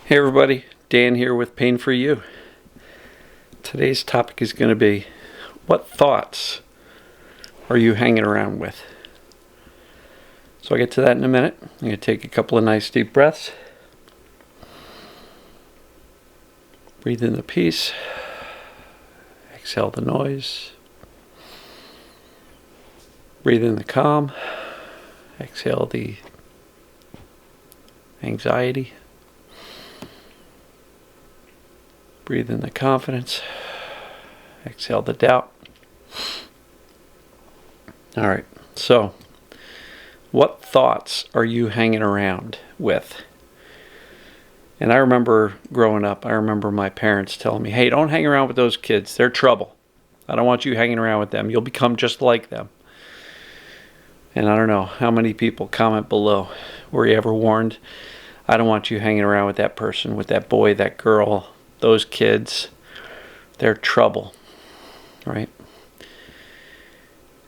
Hey everybody, Dan here with Pain for You. Today's topic is going to be, what thoughts are you hanging around with? So I'll get to that in a minute. I'm going to take a couple of nice deep breaths. Breathe in the peace. Exhale the noise. Breathe in the calm. Exhale the anxiety. Breathe in the confidence. Exhale the doubt. All right, so what thoughts are you hanging around with? And I remember growing up, I remember my parents telling me, hey, don't hang around with those kids. They're trouble. I don't want you hanging around with them. You'll become just like them. And I don't know how many people comment below. Were you ever warned? I don't want you hanging around with that person, with that boy, that girl, those kids. They're trouble, right?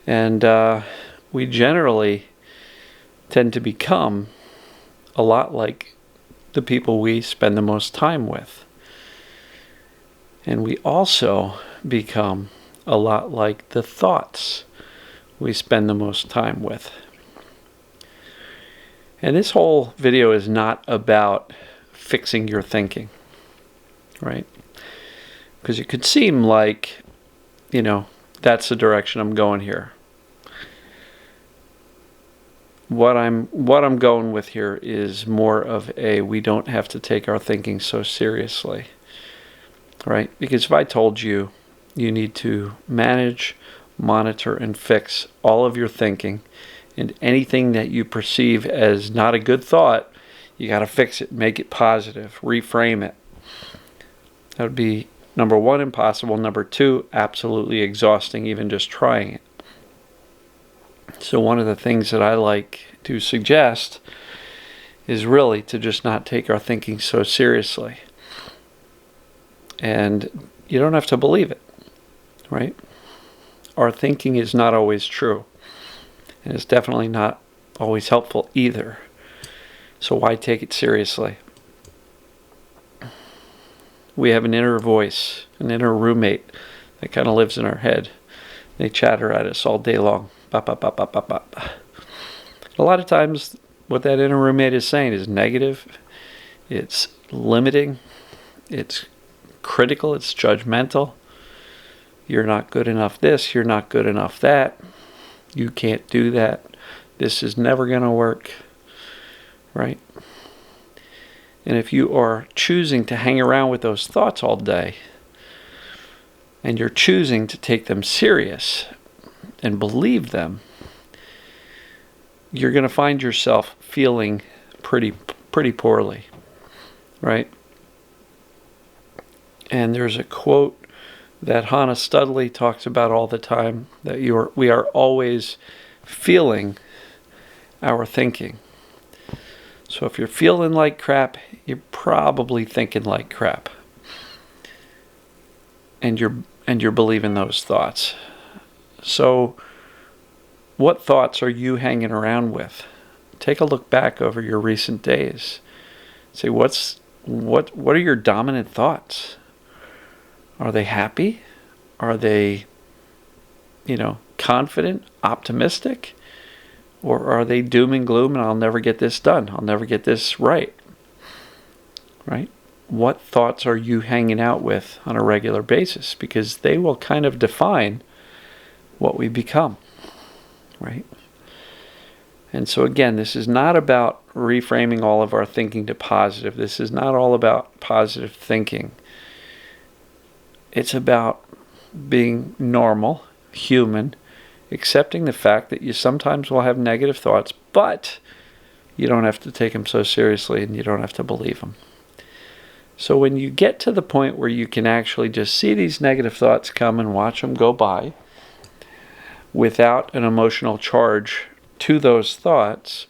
And we generally tend to become a lot like the people we spend the most time with. And we also become a lot like the thoughts we spend the most time with. And this whole video is not about fixing your thinking, right? Because it could seem like, that's the direction I'm going here. What I'm going with here is more of a, we don't have to take our thinking so seriously, right? Because if I told you you need to manage, monitor, and fix all of your thinking, and anything that you perceive as not a good thought, you got to fix it, make it positive, reframe it. That would be, number one, impossible. Number two, absolutely exhausting, even just trying it. So one of the things that I like to suggest is really to just not take our thinking so seriously. And you don't have to believe it, right? Our thinking is not always true. And it's definitely not always helpful either. So why take it seriously? We have an inner voice, an inner roommate that kind of lives in our head. They chatter at us all day long. Bop, bop, bop, bop, bop, bop. A lot of times what that inner roommate is saying is negative. It's limiting. It's critical. It's judgmental. You're not good enough this. You're not good enough that. You can't do that. This is never going to work. Right? And if you are choosing to hang around with those thoughts all day, and you're choosing to take them serious and believe them, you're going to find yourself feeling pretty poorly. Right? And there's a quote that Hannah Studley talks about all the time, that we are always feeling our thinking. So if you're feeling like crap, you're probably thinking like crap. And you're believing those thoughts. So what thoughts are you hanging around with? Take a look back over your recent days. Say, what are your dominant thoughts? Are they happy? Are they, confident, optimistic? Or are they doom and gloom and I'll never get this done? I'll never get this right. Right? What thoughts are you hanging out with on a regular basis? Because they will kind of define what we become. Right? And so again, this is not about reframing all of our thinking to positive. This is not all about positive thinking. It's about being normal, human, accepting the fact that you sometimes will have negative thoughts, but you don't have to take them so seriously and you don't have to believe them. So when you get to the point where you can actually just see these negative thoughts come and watch them go by without an emotional charge to those thoughts,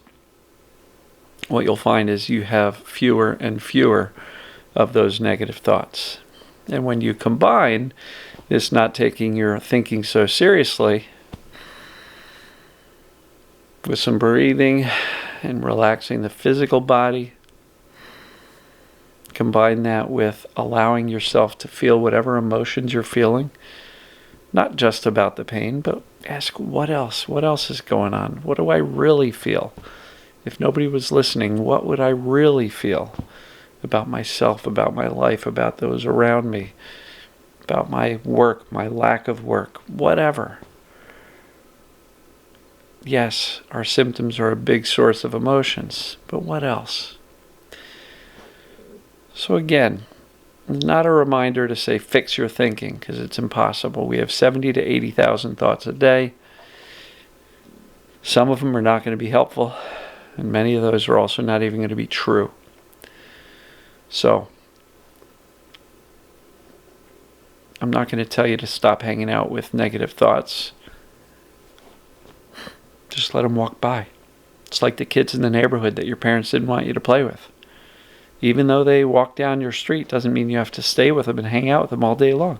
what you'll find is you have fewer and fewer of those negative thoughts. And when you combine this not taking your thinking so seriously with some breathing and relaxing the physical body, Combine that with allowing yourself to feel whatever emotions you're feeling, not just about the pain, but ask what else? What else is going on? What do I really feel? If nobody was listening, what would I really feel about myself, about my life, about those around me, about my work, my lack of work, whatever? Yes, our symptoms are a big source of emotions, but what else? So again, not a reminder to say fix your thinking, because it's impossible. We have 70 to 80,000 thoughts a day. Some of them are not going to be helpful, and many of those are also not even going to be true. So, I'm not going to tell you to stop hanging out with negative thoughts. Just let them walk by. It's like the kids in the neighborhood that your parents didn't want you to play with. Even though they walk down your street, doesn't mean you have to stay with them and hang out with them all day long.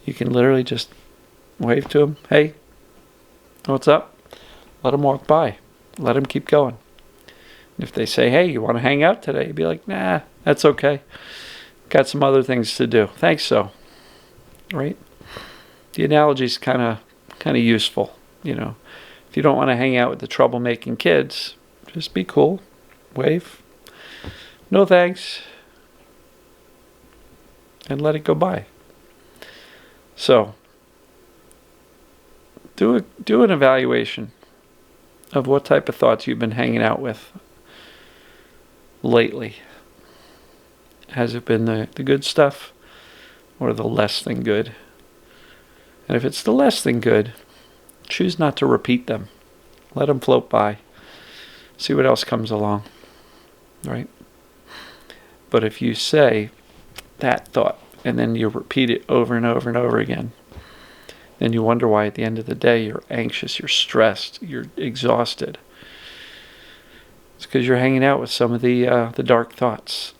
You can literally just wave to them. Hey, what's up? Let them walk by. Let them keep going. If they say, hey, you want to hang out today? You'd be like, nah, that's okay. Got some other things to do. Thanks, so. Right? The analogy's kind of useful, you know. If you don't want to hang out with the troublemaking kids, just be cool. Wave. No thanks. And let it go by. So, do an evaluation of what type of thoughts you've been hanging out with lately. Has it been the good stuff or the less than good? And if it's the less than good, choose not to repeat them. Let them float by. See what else comes along. Right? But if you say that thought and then you repeat it over and over and over again, then you wonder why at the end of the day you're anxious, you're stressed, you're exhausted. It's because you're hanging out with some of the dark thoughts.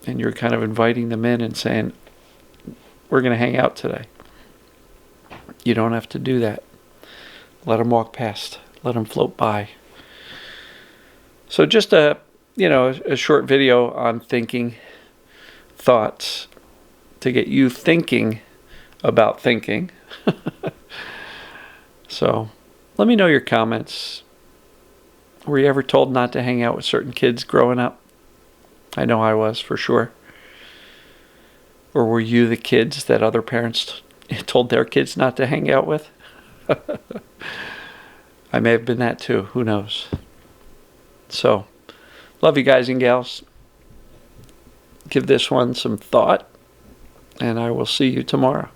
And you're kind of inviting them in and saying, we're going to hang out today. You don't have to do that. Let them walk past. Let them float by. So just a short video on thinking, thoughts, to get you thinking about thinking. So let me know your comments. Were you ever told not to hang out with certain kids growing up? I know I was, for sure. Or were you the kids that other parents told their kids not to hang out with? I may have been that too. Who knows? So, love you guys and gals. Give this one some thought, and I will see you tomorrow.